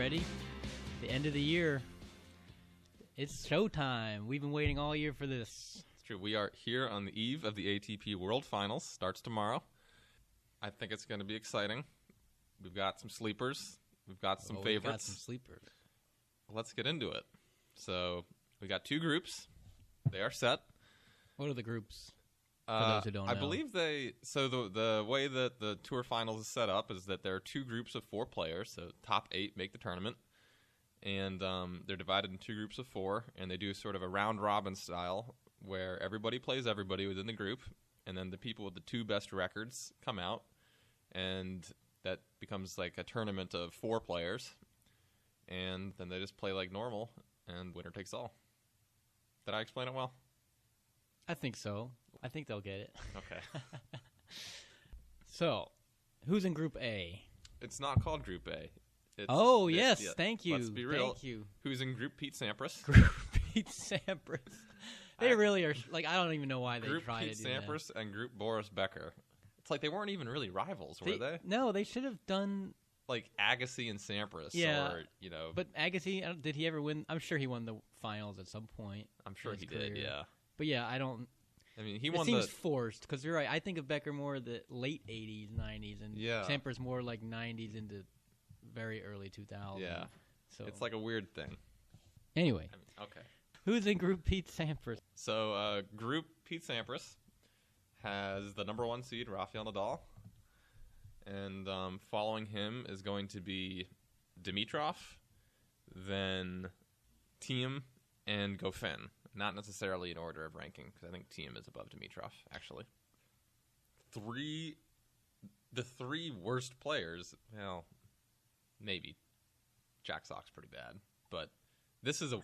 ready? The end of the year. It's showtime. We've been waiting all year for this. It's true. We are here on the eve of the ATP World Finals. Starts tomorrow. I think it's going to be exciting. We've got some sleepers. We've got some favorites. We've got some sleepers. Let's get into it. So we got two groups. They are set. What are the groups? For those who don't know. I believe the way that the Tour Finals is set up is that there are two groups of 4 players. So top 8 make the tournament. And they're divided in 2 groups of 4, and they do sort of a round-robin style where everybody plays everybody within the group, and then the people with the 2 best records come out, and that becomes like a tournament of 4 players, and then they just play like normal, and winner takes all. Did I explain it well? I think so. I think they'll get it. Okay. So, who's in Group A? It's not called Group A. Yes, thank you. Let's be real. Thank you. Who's in Group Pete Sampras? Group Pete Sampras. They really are. Like, I don't even know why they tried Group to do Pete Sampras and Group Boris Becker. It's like they weren't even really rivals, were they? No, they should have done like Agassi and Sampras. Yeah, or, But Agassi, did he ever win? I'm sure he won the finals at some point. I'm sure he did. Yeah. But yeah, I don't. I mean, it seems forced because you're right. I think of Becker more the late '80s, '90s, and Sampras more like '90s into very early 2000s. Yeah. So it's like a weird thing. Anyway. Okay. Who's in Group Pete Sampras? So, Group Pete Sampras has the number 1 seed, Rafael Nadal. And following him is going to be Dimitrov, then Thiem, and Goffin. Not necessarily in order of ranking, because I think Thiem is above Dimitrov, actually. The 3 worst players, well, maybe. Jack Sock's pretty bad, but this is a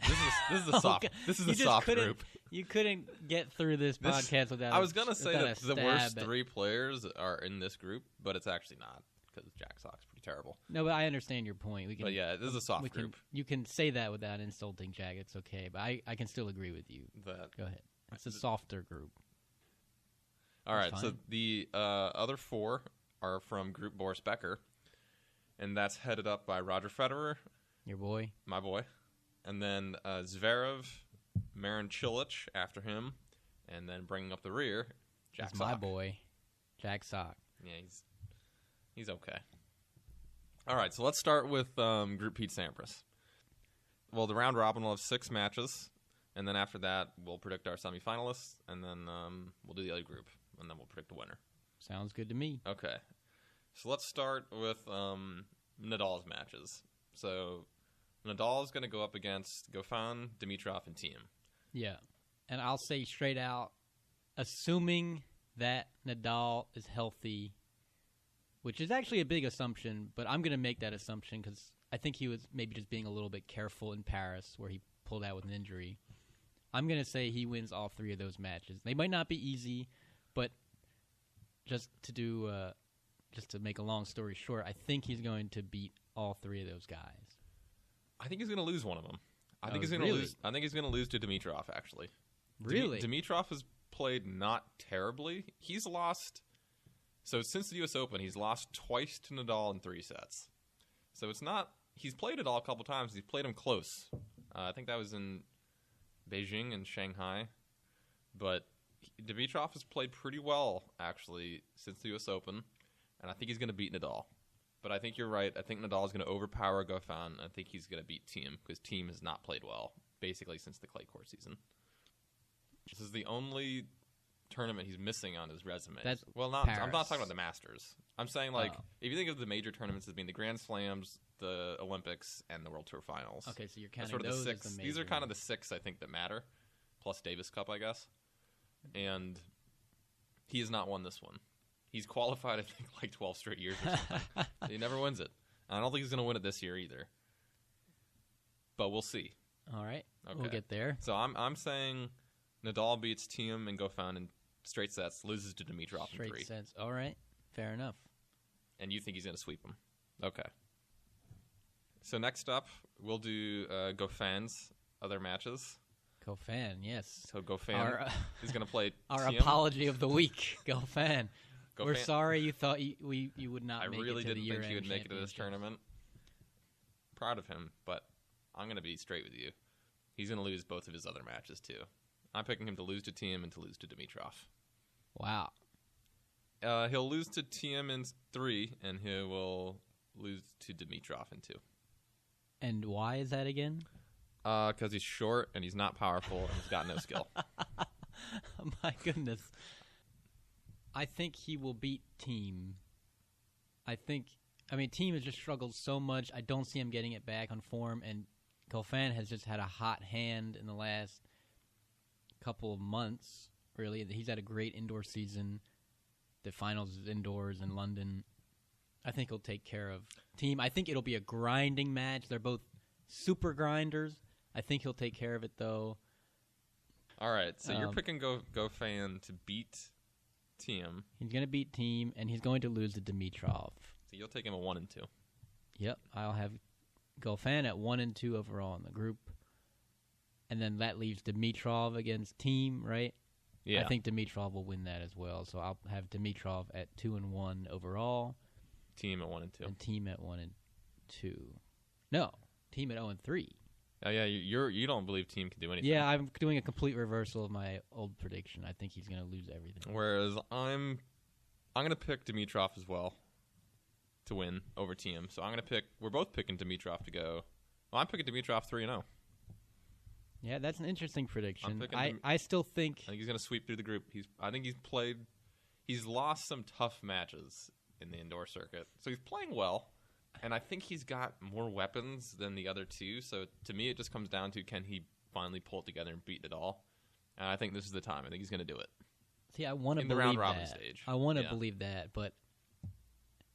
soft group. You couldn't get through this podcast without. I was gonna say that the worst 3 players are in this group, but it's actually not because Jack Sock's pretty terrible. No, but I understand your point. But yeah, this is a soft group. You can say that without insulting Jack. It's okay, but I can still agree with you. Go ahead. It's a softer group. All right, so the other 4 are from Group Boris Becker, and that's headed up by Roger Federer. Your boy. My boy. And then Zverev, Marin Cilic after him, and then bringing up the rear, Jack Sock. My boy, Jack Sock. Yeah, he's okay. All right, so let's start with Group Pete Sampras. Well, the round robin will have 6 matches, and then after that, we'll predict our semifinalists, and then we'll do the other group, and then we'll predict the winner. Sounds good to me. Okay, so let's start with Nadal's matches. So Nadal is going to go up against Goffin, Dimitrov, and Thiem. Yeah, and I'll say straight out, assuming that Nadal is healthy, which is actually a big assumption, but I'm going to make that assumption because I think he was maybe just being a little bit careful in Paris where he pulled out with an injury. I'm going to say he wins all 3 of those matches. They might not be easy, but just to make a long story short, I think he's going to beat all 3 of those guys. I think he's going to lose one of them. I think he's going to lose to Dimitrov, actually. Really? Dimitrov has played not terribly. He's lost. So since the U.S. Open, he's lost twice to Nadal in 3 sets. So it's not. He's played it all a couple times. He's played him close. I think that was in Beijing and Shanghai. But Dimitrov has played pretty well, actually, since the U.S. Open. And I think he's going to beat Nadal. But I think you're right. I think Nadal is going to overpower Goffin. I think he's going to beat Thiem because Thiem has not played well, basically, since the clay court season. This is the only tournament he's missing on his resume. I'm not talking about the Masters. I'm saying, if you think of the major tournaments as being the Grand Slams, the Olympics, and the World Tour Finals. Okay, so you're counting sort of those the 6. as the major These are kind of the 6, I think, that matter, plus Davis Cup, I guess. And he has not won this one. He's qualified, I think, like 12 straight years or something. He never wins it. I don't think he's going to win it this year either. But we'll see. All right. Okay. We'll get there. So I'm saying Nadal beats Thiem and Goffin in straight sets, loses to Dimitrov in 3. Straight sets. All right. Fair enough. And you think he's going to sweep him. Okay. So next up, we'll do Goffin's other matches. Goffin, yes. So Goffin is going to play our Thiem. Apology of the week, Goffin. We're sorry you thought you would not make it to the year-end I really didn't think he would make it to this championships. tournament. proud of him, but I'm going to be straight with you. He's going to lose both of his other matches, too. I'm picking him to lose to Thiem and to lose to Dimitrov. Wow. He'll lose to Thiem in 3, and he will lose to Dimitrov in 2. And why is that again? Because he's short, and he's not powerful, and he's got no skill. Oh, my goodness. I think he will beat Thiem. Thiem has just struggled so much. I don't see him getting it back on form, and Goffin has just had a hot hand in the last couple of months, really. He's had a great indoor season. The finals is indoors in London. I think he'll take care of Thiem. I think it'll be a grinding match. They're both super grinders. I think he'll take care of it, though. All right, so you're picking Goffin to beat Thiem. He's going to beat Thiem, and he's going to lose to Dimitrov. So you'll take him at 1 and 2. Yep, I'll have Goffin at 1 and 2 overall in the group. And then that leaves Dimitrov against Thiem, right? Yeah. I think Dimitrov will win that as well. So I'll have Dimitrov at 2 and 1 overall. Thiem at 1 and 2. And Thiem at 1 and 2. No, Thiem at 0 and 3. Oh yeah, you don't believe Thiem can do anything. Yeah, I'm doing a complete reversal of my old prediction. I think he's going to lose everything. Whereas I'm going to pick Dimitrov as well to win over Thiem. So we're both picking Dimitrov to go. Well, I'm picking Dimitrov 3-0. Yeah, that's an interesting prediction. I still think... I think he's going to sweep through the group. He's lost some tough matches in the indoor circuit. So he's playing well, and I think he's got more weapons than the other two. So to me, it just comes down to, can he finally pull it together and beat Nadal? And I think this is the time. I think he's going to do it. See, I want to believe that. In the round-robin stage. I want to believe that, but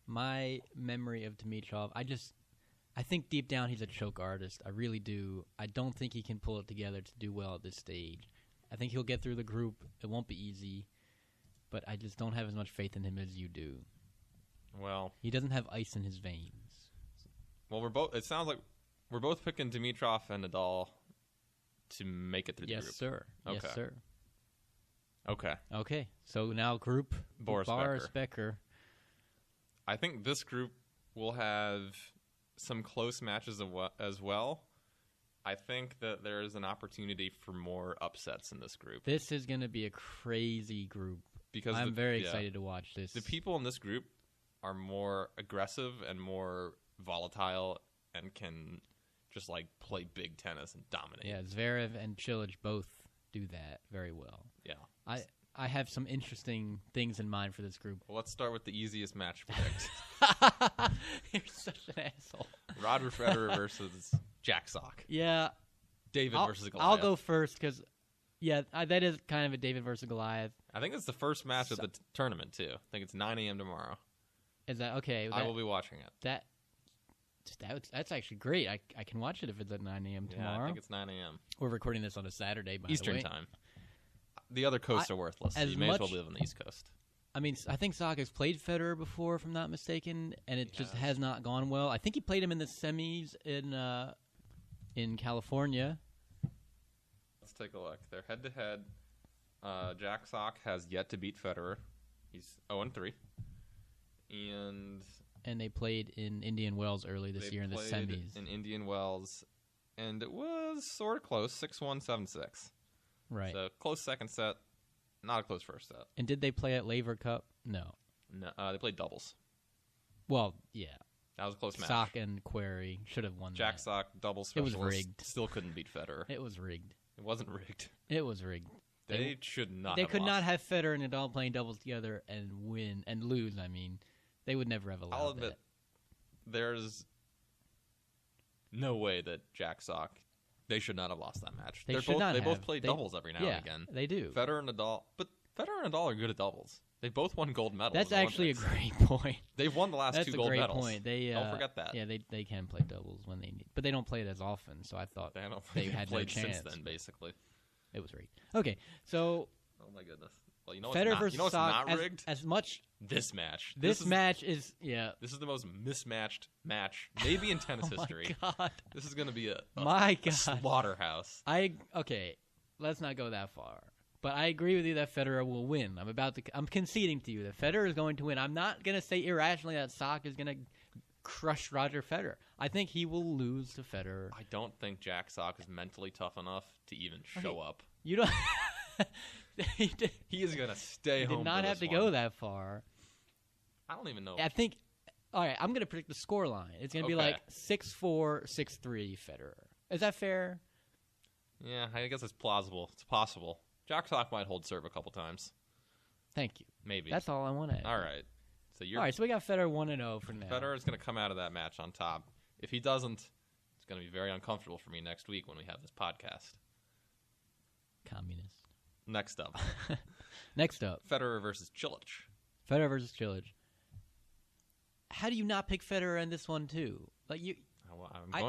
my memory of Dimitrov, I think deep down he's a choke artist. I really do. I don't think he can pull it together to do well at this stage. I think he'll get through the group. It won't be easy, but I just don't have as much faith in him as you do. Well, he doesn't have ice in his veins. Well, it sounds like we're both picking Dimitrov and Nadal to make it through the group. Yes, sir. Okay. Yes, sir. Okay. So now group Boris Becker. I think this group will have some close matches as well. I think that there is an opportunity for more upsets in this group. This is going to be a crazy group. Because I'm very excited to watch this. The people in this group are more aggressive and more volatile and can just play big tennis and dominate. Yeah, Zverev and Cilic both do that very well. Yeah. I have some interesting things in mind for this group. Well, let's start with the easiest match to predict. You're such an asshole. Roger Federer versus Jack Sock. Yeah. David versus Goliath. I'll go first because, that is kind of a David versus Goliath. I think it's the first match of the tournament, too. I think it's 9 a.m. tomorrow. Is that okay? I will be watching it. That's actually great. I can watch it if it's at 9 a.m. tomorrow. Yeah, I think it's 9 a.m. We're recording this on a Saturday, by Eastern the way. time. The other coasts are worthless. So you may as well live on the East Coast. I mean, I think Sock has played Federer before, if I'm not mistaken, and it just has not gone well. I think he played him in the semis in California. Let's take a look. They're head-to-head. Jack Sock has yet to beat Federer. He's 0-3. And they played in Indian Wells early this year in the semis. In Indian Wells, and it was sort of close, 6-1, 7-6. Right. So close second set, not a close first set. And did they play at Laver Cup? No. No, they played doubles. Well, yeah. That was a close match. Sock and Querrey should have won Jack that. Sock, double specialist. It was rigged. Still couldn't beat Federer. It was rigged. It wasn't rigged. It was rigged. They should not They have could lost. not have Federer and Nadal playing doubles together and win and lose, I mean. They would never have allowed I'll admit, there's no way that Jack Sock, they should not have lost that match. They both play doubles every now and again. They do. Federer and Nadal, but Federer and Nadal are good at doubles. They both won gold medals. That's in actually Olympics. a great point. They've won the last two gold medals. That's a great point. Don't forget that. Yeah, they can play doubles when they need, but they don't play it as often. So I thought they had no chance. Since then, basically. It was rigged. Okay, so. Oh my goodness. Well, you know Federer what's not rigged? As much. This match. This match is This is the most mismatched match maybe in tennis history. My God. This is going to be a slaughterhouse. Okay, let's not go that far. But I agree with you that Federer will win. I'm conceding to you that Federer is going to win. I'm not going to say irrationally that Sock is going to crush Roger Federer. I think he will lose to Federer. I don't think Jack Sock is mentally tough enough to even show up. You don't. He is going to stay home. Did not have to go that far. I don't even know. I think. All right, I'm going to predict the score line. It's going to be like 6-4, 6-3 Federer. Is that fair? Yeah, I guess it's plausible. It's possible. Jack Sock might hold serve a couple times. Thank you. Maybe. That's all I want to add. All right. All right, so we got Federer 1-0 for now. Federer is going to come out of that match on top. If he doesn't, it's going to be very uncomfortable for me next week when we have this podcast. Communist. Next up. Federer versus Cilic. Federer versus Cilic. How do you not pick Federer in this one too? Like you, I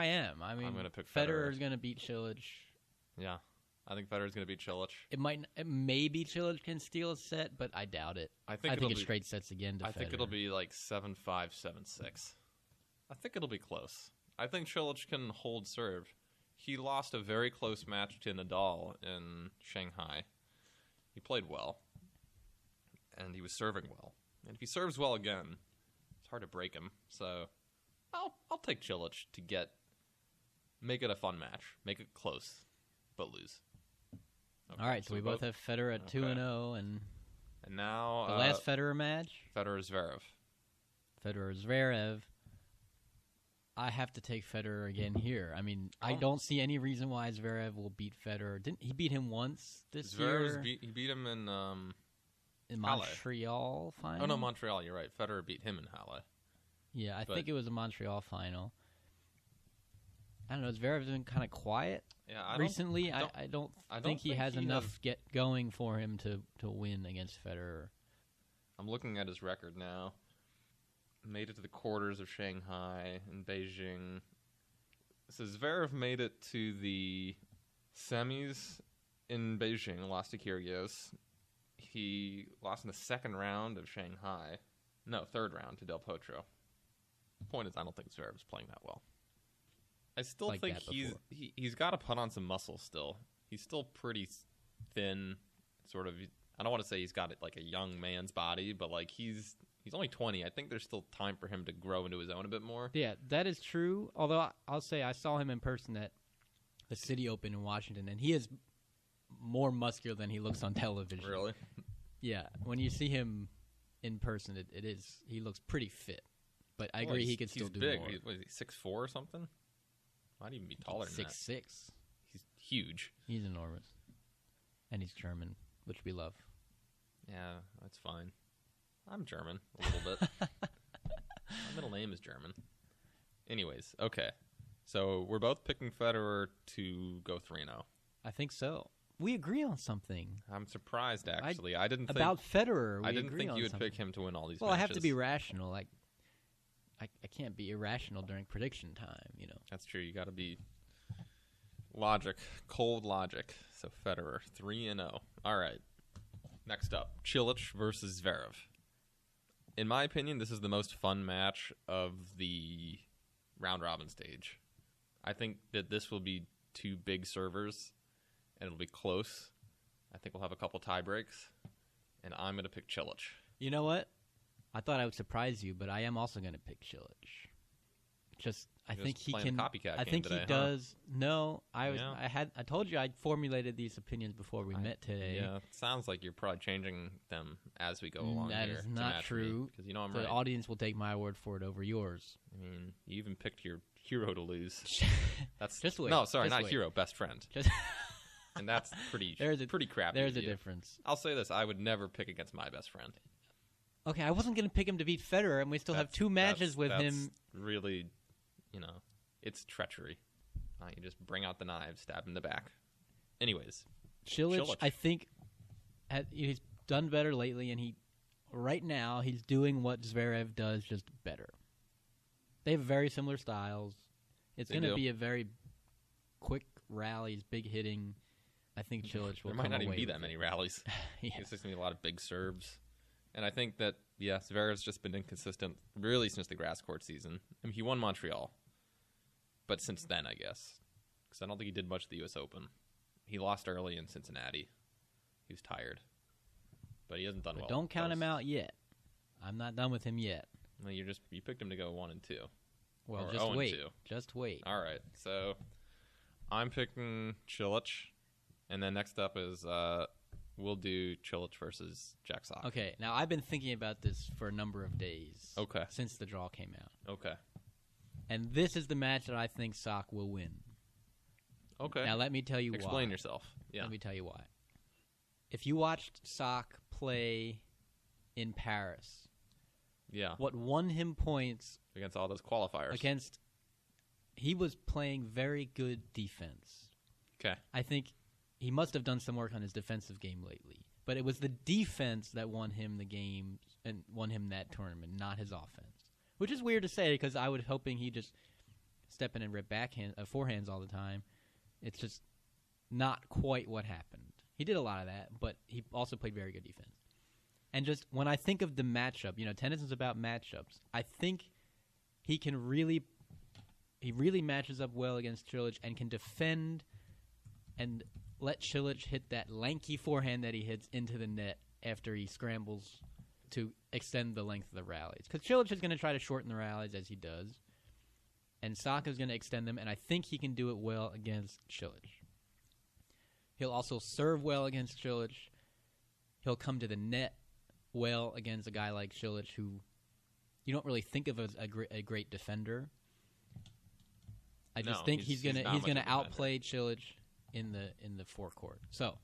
am. I mean, I'm going to pick Federer. Is going to beat Cilic. Yeah, I think Federer is going to beat Cilic. It maybe Cilic can steal a set, but I doubt it. I think it's straight sets again to Federer. I think it'll be like 7-5, 7-6. I think it'll be close. I think Cilic can hold serve. He lost a very close match to Nadal in Shanghai. He played well, and he was serving well. And if he serves well again, it's hard to break him. So I'll take Cilic to make it a fun match, make it close, but lose. Okay, all right, so we both have Federer at 2-0, and now the last Federer match. Federer-Zverev. Federer-Zverev. I have to take Federer again here. I mean, I don't see any reason why Zverev will beat Federer. Didn't he beat him once this year? He beat him in Montreal final? Oh, no, Montreal. You're right. Federer beat him in Halle. Yeah, I think it was a Montreal final. I don't know. Zverev's been kind of quiet recently. I don't think he has enough get going for him to win against Federer. I'm looking at his record now. Made it to the quarters of Shanghai and Beijing. So Zverev made it to the semis in Beijing, lost to Kyrgios. He lost in the second round of Shanghai. No, third round to Del Potro. The point is, I don't think Zverev's playing that well. I still think he's got to put on some muscle still. He's still pretty thin, sort of. I don't want to say he's got like a young man's body, but like he's only 20. I think there's still time for him to grow into his own a bit more. Yeah, that is true. Although I'll say I saw him in person at the City Open in Washington, and he is more muscular than he looks on television. Really? Yeah. When you see him in person, he looks pretty fit. But I agree he could still do big. more. What is he, 6'4" or something? Might even be taller than that. 6'6". He's huge. He's enormous. And he's German, which we love. Yeah, that's fine. I'm German, a little bit. My middle name is German. Anyways, okay. So we're both picking Federer to go 3-0. I think so. We agree on something. I'm surprised, actually. I didn't think about Federer. I didn't think you would pick him to win all these matches. Well, I have to be rational. Like, I can't be irrational during prediction time, you know. That's true. You got to be logic, cold logic. So Federer, 3-0. All right. Next up, Cilic versus Zverev. In my opinion, this is the most fun match of the round-robin stage. I think that this will be two big servers, and it'll be close. I think we'll have a couple tie breaks, and I'm going to pick Cilic. You know what? I thought I would surprise you, but I am also going to pick Cilic. I think he can. Copycat I think today, he does. No, I told you I formulated these opinions before we met today. Yeah, it sounds like you're probably changing them as we go along. That is not true. Because I'm right. The audience will take my word for it over yours. I mean, you even picked your hero to lose. That's just wait. No, sorry, just not wait. Hero, best friend. And that's pretty crappy. There's a difference. I'll say this: I would never pick against my best friend. Okay, I wasn't going to pick him to beat Federer, and we still have two matches with him. Really, it's treachery. You just bring out the knives, stab him in the back. Anyways, Cilic, I think, he's done better lately, and right now he's doing what Zverev does, just better. They have very similar styles. It's going to be a very quick rallies, big hitting. I think Cilic will. There might not even be that many rallies. Yeah. It's just going to be a lot of big serves. And I think that, Zverev's just been inconsistent, really, since the grass court season. I mean, he won Montreal. But since then, I guess. Because I don't think he did much at the U.S. Open. He lost early in Cincinnati. He was tired. But he hasn't done well. Don't count him out yet. I'm not done with him yet. Well, you picked him to go 1-2. Well, or just 0-2. wait. Just wait. All right. So I'm picking Cilic, and then next up is we'll do Cilic versus Jack Sock. Okay. Now I've been thinking about this for a number of days. Okay. Since the draw came out. Okay. And this is the match that I think Sock will win. Okay. Now let me tell you why. Explain yourself. Yeah. Let me tell you why. If you watched Sock play in Paris, yeah, what won him points against all those qualifiers? He was playing very good defense. Okay. I think he must have done some work on his defensive game lately. But it was the defense that won him the game and won him that tournament, not his offense. Which is weird to say because I was hoping he'd just step in and rip forehands all the time. It's just not quite what happened. He did a lot of that, but he also played very good defense. And just when I think of the matchup, tennis is about matchups. I think he really matches up well against Cilic and can defend and let Cilic hit that lanky forehand that he hits into the net after he scrambles to extend the length of the rallies. Because Cilic is going to try to shorten the rallies as he does, and Sock is going to extend them, and I think he can do it well against Cilic. He'll also serve well against Cilic. He'll come to the net well against a guy like Cilic, who you don't really think of as a great defender. I just think he's gonna outplay Cilic in the forecourt. So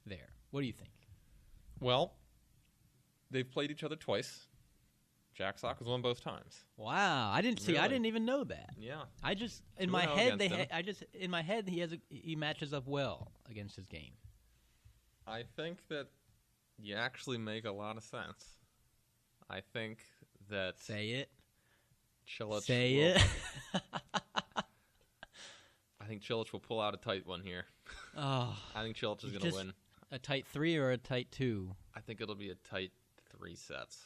there. What do you think? Well, they've played each other twice. Jack Sock has won both times. Wow, I didn't even know that. Yeah, I just in my head he matches up well against his game. I think that you actually make a lot of sense. I think that say it. Cilic say it. I think Cilic will pull out a tight one here. Oh, I think Cilic is going to win. A tight 3 or a tight 2? I think it'll be a tight 3 sets.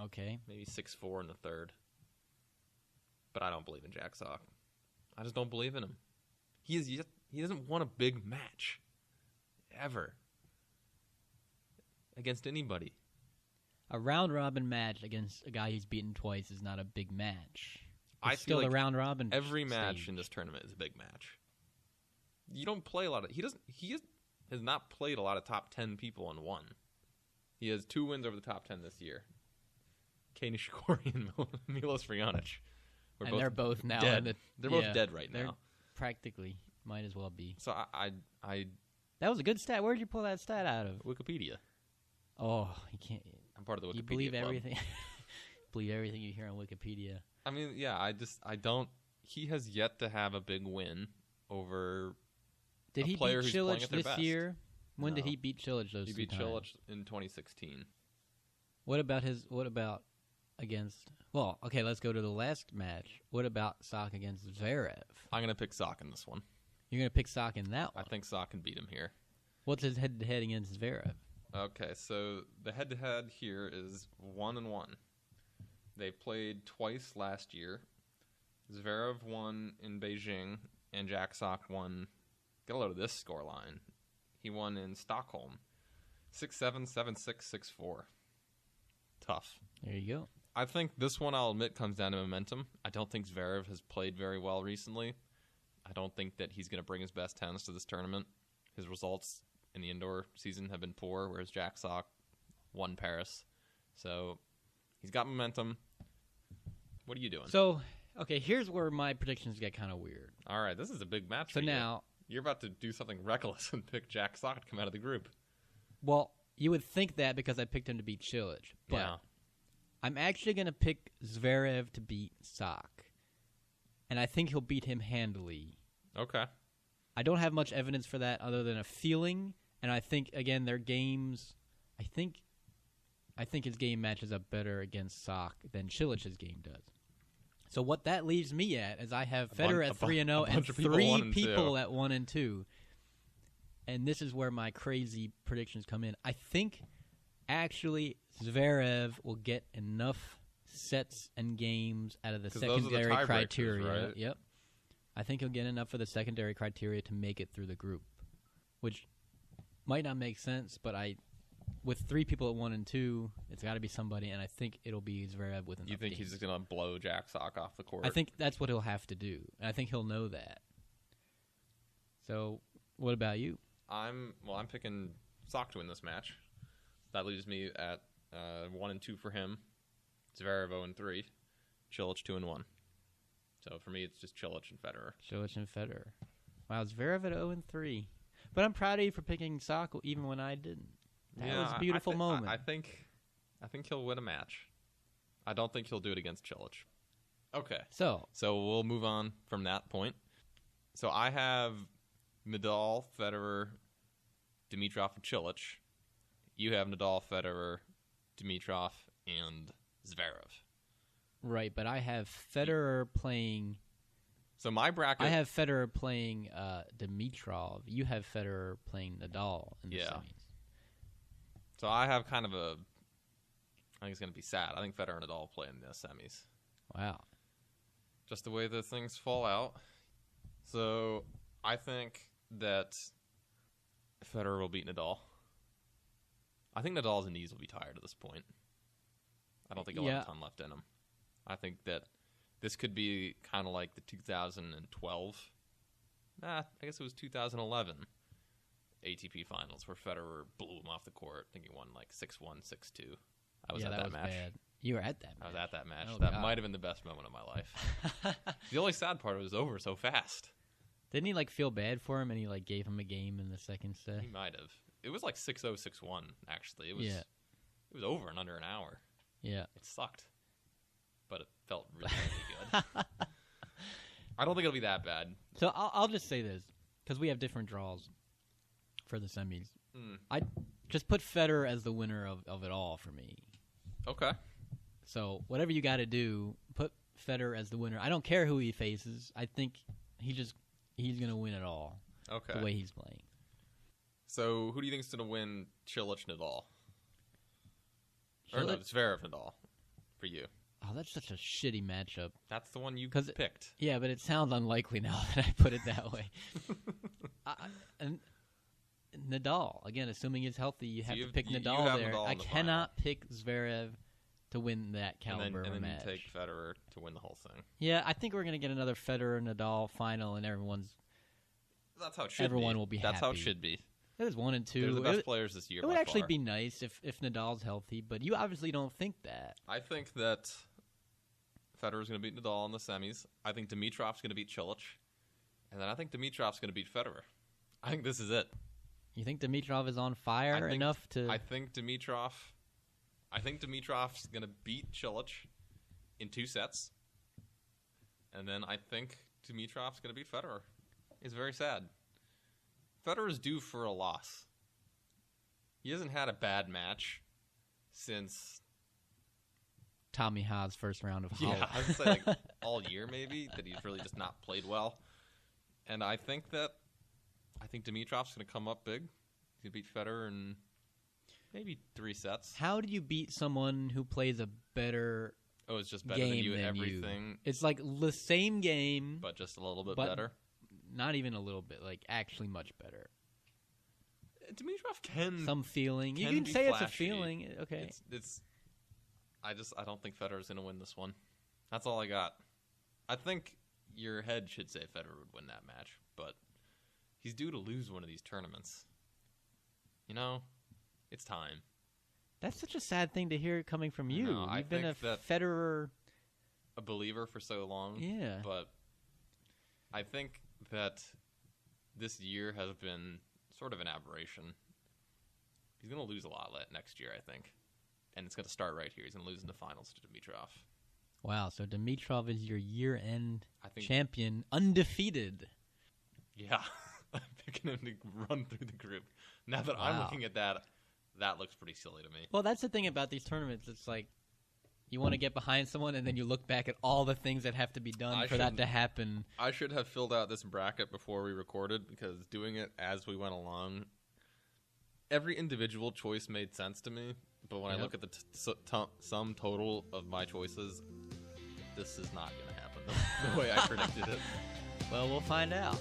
Okay. Maybe 6-4 in the third. But I don't believe in Jack Sock. I just don't believe in him. He hasn't won a big match. Ever. Against anybody. A round-robin match against a guy he's beaten twice is not a big match. It's feel still like a round-robin every match stage. in this tournament is a big match. You don't play a lot of... He has not played a lot of top 10 people and won. He has 2 wins over the top 10 this year. Kei Nishikori and Milos Raonic. They're both now dead. They're both dead right now. Practically. Might as well be. So I that was a good stat. Where did you pull that stat out of? Wikipedia. Oh, you can't. I'm part of the Wikipedia You believe club. everything. Believe everything you hear on Wikipedia. I mean, yeah. I don't. He has yet to have a big win over. Did he beat Cilic this year? When did he beat Cilic those 2 times? He beat Cilic in 2016. What about against... Well, okay, let's go to the last match. What about Sock against Zverev? I'm going to pick Sock in this one. You're going to pick Sock in that one? I think Sock can beat him here. What's his head-to-head against Zverev? Okay, so the head-to-head here is 1-1. They played twice last year. Zverev won in Beijing, and Jack Sock won... Get a load of this scoreline. He won in Stockholm. 6-7, 7-6, 6-4. Tough. There you go. I think this one, I'll admit, comes down to momentum. I don't think Zverev has played very well recently. I don't think that he's going to bring his best tennis to this tournament. His results in the indoor season have been poor, whereas Jack Sock won Paris. So he's got momentum. What are you doing? So, okay, here's where my predictions get kind of weird. All right, this is a big match So for you. now... You're about to do something reckless and pick Jack Sock to come out of the group. Well, you would think that because I picked him to beat Cilic. But yeah. I'm actually going to pick Zverev to beat Sock. And I think he'll beat him handily. Okay. I don't have much evidence for that other than a feeling. And I think, again, their games... I think his game matches up better against Sock than Cilic's game does. So what that leaves me at is I have Federer at 3-0 and 3 people at 1-2. And this is where my crazy predictions come in. I think actually Zverev will get enough sets and games out of the secondary criteria. Right? Yep. I think he'll get enough of the secondary criteria to make it through the group, which might not make sense, but with 3 people at 1 and 2, it's got to be somebody, and I think it'll be Zverev with enough You think games. he's just going to blow Jack Sock off the court? I think that's what he'll have to do, and I think he'll know that. So, what about you? I'm picking Sock to win this match. That leaves me at 1 and 2 for him. Zverev 0 and 3. Cilic 2 and 1. So for me, it's just Cilic and Federer. Cilic and Federer. Wow, Zverev at 0 and 3. But I'm proud of you for picking Sock even when I didn't. That was a beautiful moment. I think he'll win a match. I don't think he'll do it against Cilic. Okay. So we'll move on from that point. So I have Nadal, Federer, Dimitrov, and Cilic. You have Nadal, Federer, Dimitrov, and Zverev. Right, but I have Federer playing... So my bracket... I have Federer playing Dimitrov. You have Federer playing Nadal in the semis. So I have kind of a... I think it's going to be sad. I think Federer and Nadal play in the semis. Wow. Just the way the things fall out. So I think that Federer will beat Nadal. I think Nadal's knees will be tired at this point. I don't think he'll have a ton left in him. I think that this could be kind of like the 2012. I guess it was 2011 ATP Finals where Federer blew him off the court. I think he won like 6-1, 6-2. I was at that match. Bad. You were at that match. I was at that match. Oh, that God. might have been the best moment of my life. The only sad part, it was over so fast. Didn't he feel bad for him and he gave him a game in the second set? He might have. It was like 6-0, 6-1, actually. It was over in under an hour. Yeah. It sucked. But it felt really, really good. I don't think it'll be that bad. So I'll just say this, because we have different draws for the semis. I just put Federer as the winner of it all for me. Okay. So whatever you got to do, put Federer as the winner. I don't care who he faces. I think he's going to win it all. Okay. The way he's playing. So who do you think is going to win Cilic Nadal? Or no, Zverev Nadal for you. Oh, that's such a shitty matchup. That's the one you picked. Yeah, but it sounds unlikely now that I put it that way. And Nadal, again, assuming he's healthy, you have to pick Nadal there. I cannot pick Zverev to win that caliber and then match. you take Federer to win the whole thing. Yeah, I think we're going to get another Federer-Nadal final, and That's how it should everyone will be happy. That's how it should be. It was 1 and 2. They're the best players this year. It would actually be nice if Nadal's healthy, but you obviously don't think that. I think that Federer's going to beat Nadal in the semis. I think Dimitrov's going to beat Cilic. And then I think Dimitrov's going to beat Federer. I think this is it. You think Dimitrov is on fire enough to... I think Dimitrov's going to beat Cilic in 2 sets. And then I think Dimitrov's going to beat Federer. It's very sad. Federer is due for a loss. He hasn't had a bad match since... Tommy Haas' first round of Holland. Yeah, I would say all year maybe, that he's really just not played well. And I think Dimitrov's going to come up big. He's going to beat Federer in maybe 3 sets. How do you beat someone who plays a better it's just better than you at everything. It's like the same game. But just a little bit better. Not even a little bit, actually much better. Dimitrov can... Some feeling. You can say flashy. It's a feeling. Okay. I don't think Federer's going to win this one. That's all I got. I think your head should say Federer would win that match, but he's due to lose one of these tournaments. It's time. That's such a sad thing to hear coming from you. You've been a Federer... a believer for so long. Yeah. But I think that this year has been sort of an aberration. He's going to lose a lot next year, I think. And it's going to start right here. He's going to lose in the finals to Dimitrov. Wow, so Dimitrov is your year-end champion, undefeated. Yeah, I'm picking him to run through the group. Now that I'm looking at that looks pretty silly to me. Well, that's the thing about these tournaments. It's like you want to get behind someone, and then you look back at all the things that have to be done for that to happen. I should have filled out this bracket before we recorded, because doing it as we went along, every individual choice made sense to me. But when I look at the sum total of my choices, this is not going to happen the way I predicted it. Well, we'll find out.